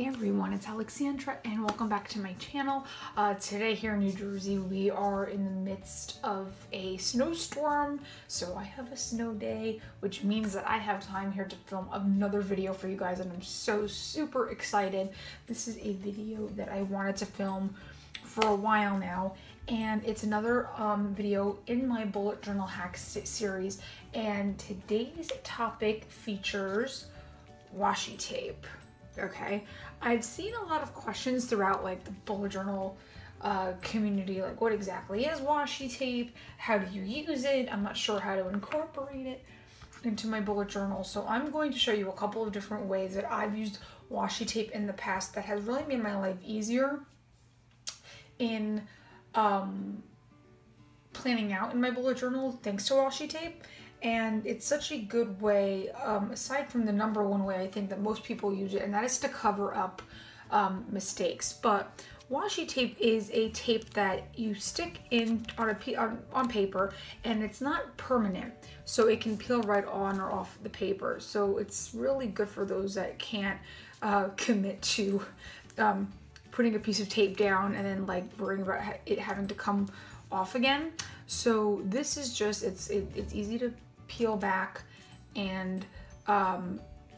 Hey everyone, it's Alexandra and welcome back to my channel. Today here in New Jersey, we are in the midst of a snowstorm. So I have a snow day, which means that I have time here to film another video for you guys, and I'm so super excited. This is a video that I wanted to film for a while now, and it's another video in my bullet journal hacks series, and today's topic features washi tape. Okay, I've seen a lot of questions throughout like the bullet journal community, like what exactly is washi tape? How do you use it? I'm not sure how to incorporate it into my bullet journal. So I'm going to show you a couple of different ways that I've used washi tape in the past that has really made my life easier in planning out in my bullet journal thanks to washi tape. And it's such a good way, aside from the number one way I think that most people use it, and that is to cover up mistakes. But washi tape is a tape that you stick in on paper, and it's not permanent, so it can peel right on or off the paper. So it's really good for those that can't commit to putting a piece of tape down and then like worrying about it having to come off again. So this is just, it's easy to peel back and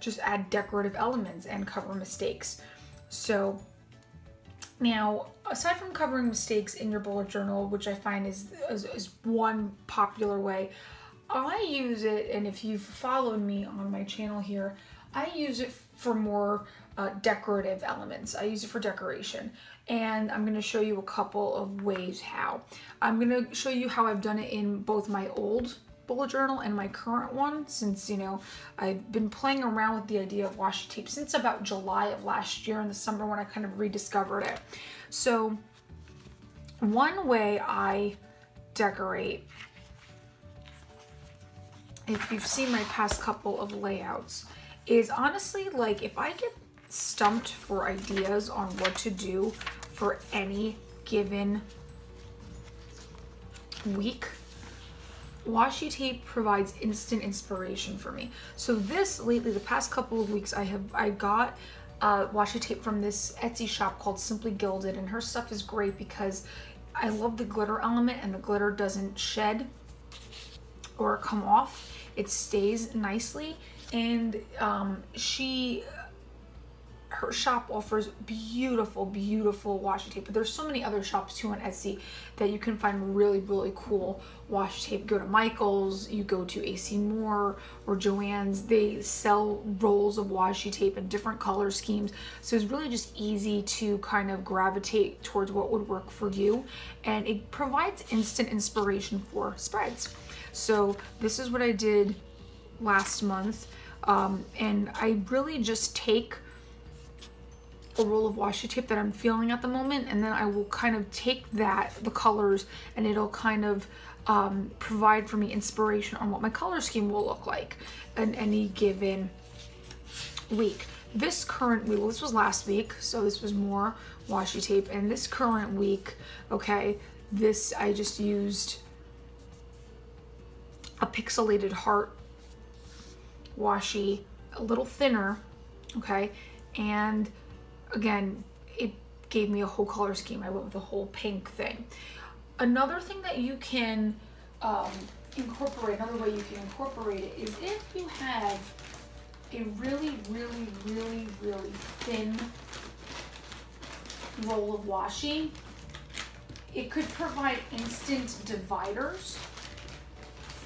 just add decorative elements and cover mistakes. So now, aside from covering mistakes in your bullet journal, which I find is one popular way, I use it, and if you've followed me on my channel here, I use it for more decorative elements. I use it for decoration, and I'm going to show you a couple of ways how. I'm going to show you how I've done it in both my old bullet journal and my current one, since, you know, I've been playing around with the idea of washi tape since about July of last year in the summer when I kind of rediscovered it. So one way I decorate, if you've seen my past couple of layouts, is honestly, like, if I get stumped for ideas on what to do for any given week, washi tape provides instant inspiration for me. So this lately, the past couple of weeks, I got washi tape from this Etsy shop called Simply Gilded, and her stuff is great because I love the glitter element, and the glitter doesn't shed or come off. It stays nicely, and her shop offers beautiful washi tape. But there's so many other shops too on Etsy that you can find really cool washi tape. Go to Michael's, you go to AC Moore or Joann's, they sell rolls of washi tape in different color schemes. So it's really just easy to kind of gravitate towards what would work for you, and it provides instant inspiration for spreads. So this is what I did last month, and I really just take a roll of washi tape that I'm feeling at the moment, and then I will kind of take the colors, and it'll kind of provide for me inspiration on what my color scheme will look like in any given week. This current week, well, this was last week, so this was more washi tape, and this current week, okay, this I just used a pixelated heart washi, a little thinner, okay, and again, it gave me a whole color scheme. I went with the whole pink thing. Another thing that you can incorporate, another way you can incorporate it, is if you have a really thin roll of washi, it could provide instant dividers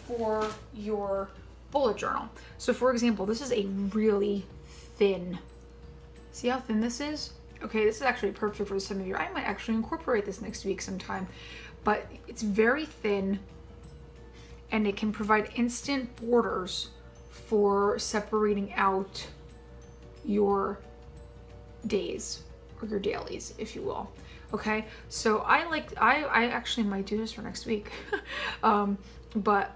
for your bullet journal. So for example, this is a really thin, see how thin this is? Okay, this is actually perfect for this time of year. I might actually incorporate this next week sometime, but it's very thin, and it can provide instant borders for separating out your days or your dailies, if you will. Okay, so I actually might do this for next week. But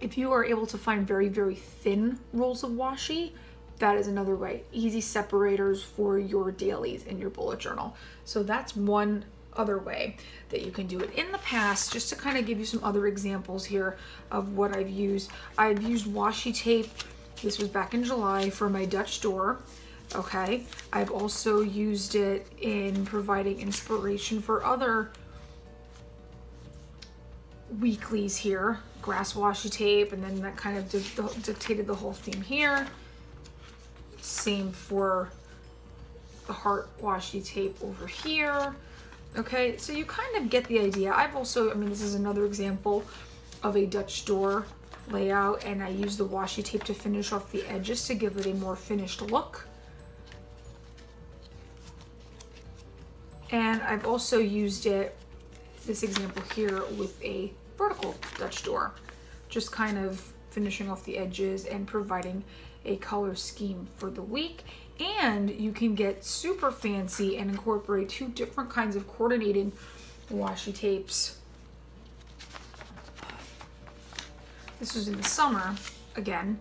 if you are able to find very thin rolls of washi, that is another way. Easy separators for your dailies in your bullet journal. So that's one other way that you can do it. In the past, just to kind of give you some other examples here of what I've used washi tape. This was back in July for my Dutch door. Okay, I've also used it in providing inspiration for other weeklies here. Grass washi tape, and then that kind of dictated the whole theme here. Same for the heart washi tape over here. Okay, so you kind of get the idea. I've also, I mean, this is another example of a Dutch door layout, and I use the washi tape to finish off the edges to give it a more finished look. And I've also used it, this example here, with a vertical Dutch door, just kind of finishing off the edges and providing a color scheme for the week. And you can get super fancy and incorporate two different kinds of coordinating washi tapes. This was in the summer again.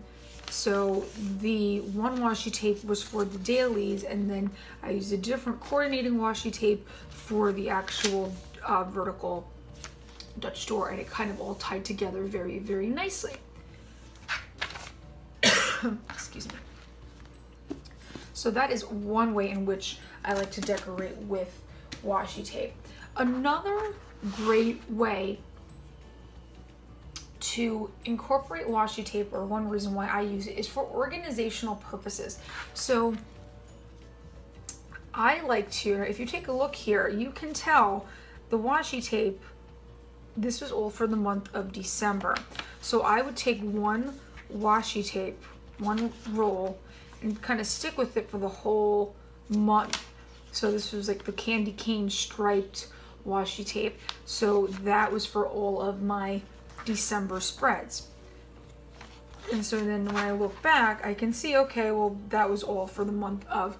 So the one washi tape was for the dailies, and then I used a different coordinating washi tape for the actual vertical Dutch door, and it kind of all tied together very, very nicely. Excuse me. So that is one way in which I like to decorate with washi tape. Another great way to incorporate washi tape, or one reason why I use it, is for organizational purposes. So I like to, if you take a look here, you can tell the washi tape, this was all for the month of December. So I would take one washi tape, one roll, and kind of stick with it for the whole month. So this was like the candy cane striped washi tape. So that was for all of my December spreads. And so then when I look back, I can see, okay, well, that was all for the month of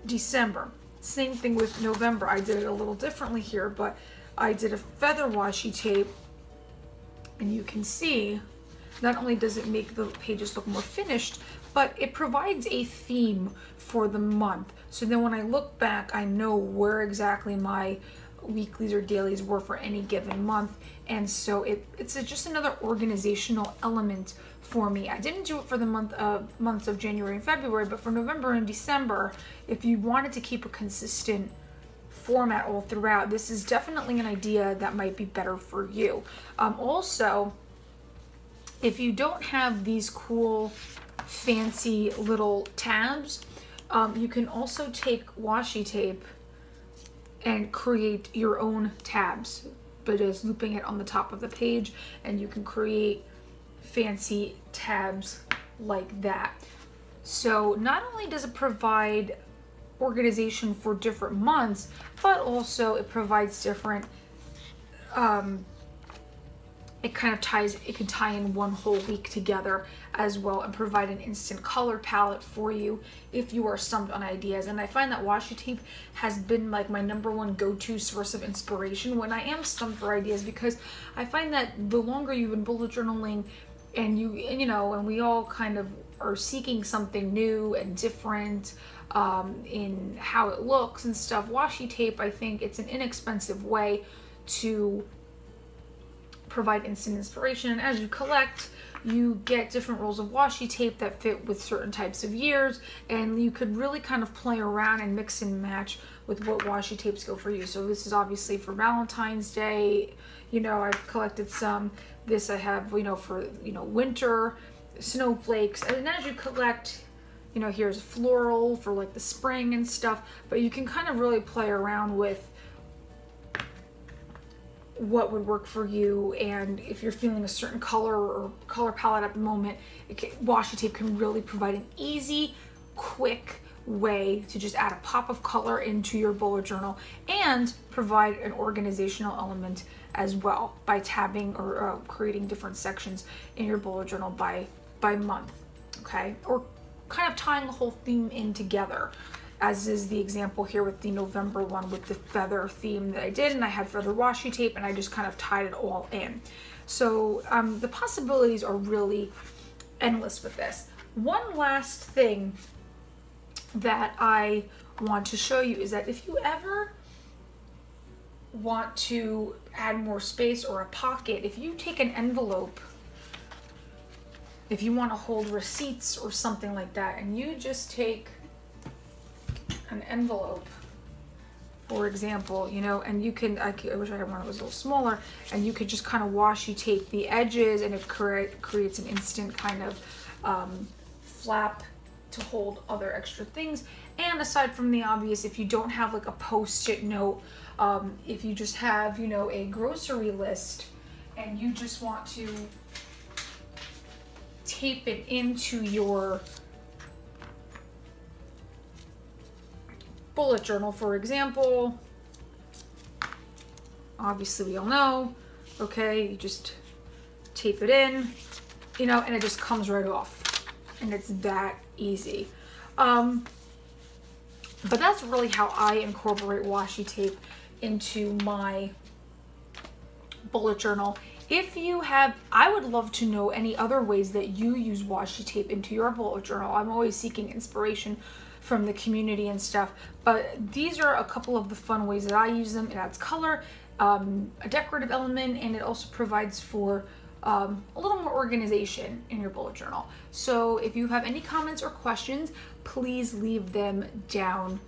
December. Same thing with November. I did it a little differently here, but I did a feather washi tape, and you can see not only does it make the pages look more finished, but it provides a theme for the month. So then when I look back, I know where exactly my weeklies or dailies were for any given month. And so it's just another organizational element for me. I didn't do it for the months of January and February, but for November and December, if you wanted to keep a consistent format all throughout, this is definitely an idea that might be better for you. Also, if you don't have these cool fancy little tabs, you can also take washi tape and create your own tabs, but just looping it on the top of the page, and you can create fancy tabs like that. So not only does it provide organization for different months, but also it provides different, it can tie in one whole week together as well, and provide an instant color palette for you if you are stumped on ideas. And I find that washi tape has been like my #1 go-to source of inspiration when I am stumped for ideas, because I find that the longer you've been bullet journaling, and and we all kind of are seeking something new and different in how it looks and stuff, washi tape, I think it's an inexpensive way to provide instant inspiration. And as you collect, you get different rolls of washi tape that fit with certain types of years, and you could really kind of play around and mix and match with what washi tapes go for you. So this is obviously for Valentine's Day. I've collected some. This I have, for, winter, snowflakes. And as you collect, here's floral for like the spring and stuff, but you can kind of really play around with what would work for you. And if you're feeling a certain color or color palette at the moment, washi tape can really provide an easy, quick way to just add a pop of color into your bullet journal and provide an organizational element as well by tabbing or creating different sections in your bullet journal by month, okay? Or kind of tying the whole theme in together, as is the example here with the November one with the feather theme that I did, and I had feather washi tape, and I just kind of tied it all in. So the possibilities are really endless with this. One last thing that I want to show you is that if you ever want to add more space or a pocket, if you take an envelope, if you want to hold receipts or something like that, and you just take an envelope, for example, you know, and you can, I wish I had one that was a little smaller, and you could just kind of washi tape the edges, and it creates an instant kind of flap to hold other extra things. And aside from the obvious, if you don't have like a post-it note, if you just have, you know, a grocery list and you just want to tape it into your bullet journal, for example, obviously we all know, okay, you just tape it in, you know, and it just comes right off, and it's that easy. But that's really how I incorporate washi tape into my bullet journal. If you have, I would love to know any other ways that you use washi tape into your bullet journal. I'm always seeking inspiration from the community and stuff, but these are a couple of the fun ways that I use them. It adds color, a decorative element, and it also provides for a little more organization in your bullet journal. So if you have any comments or questions, please leave them down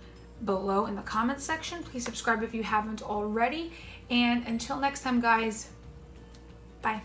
below in the comments section. Please subscribe if you haven't already. And until next time, guys, bye.